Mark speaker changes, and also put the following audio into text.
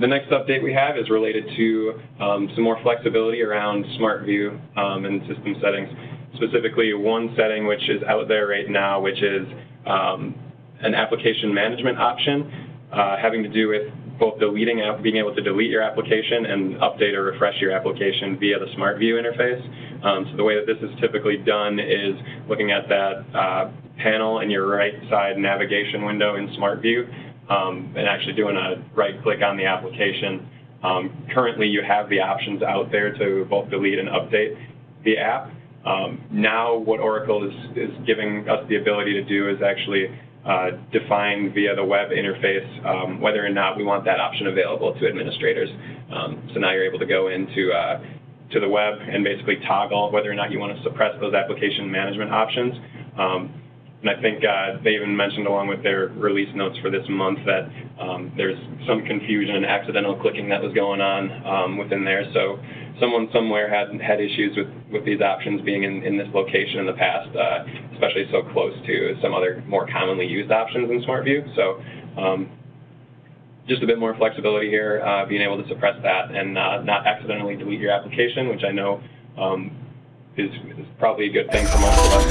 Speaker 1: The next update we have is related to some more flexibility around Smart View and system settings. Specifically, one setting which is out there right now, which is an application management option having to do with both being able to delete your application and update or refresh your application via the Smart View interface. So the way that this is typically done is looking at that panel in your right side navigation window in Smart View and actually doing a right click on the application. Currently you have the options out there to both delete and update the app. Now what Oracle is giving us the ability to do is actually define via the web interface whether or not we want that option available to administrators. So now you're able to go into to the web and basically toggle whether or not you want to suppress those application management options. And I think they even mentioned along with their release notes for this month that there's some confusion and accidental clicking that was going on within there. So someone somewhere had issues with these options being in this location in the past, especially so close to some other more commonly used options in Smart View. So just a bit more flexibility here, being able to suppress that and not accidentally delete your application, which I know is probably a good thing for most of us.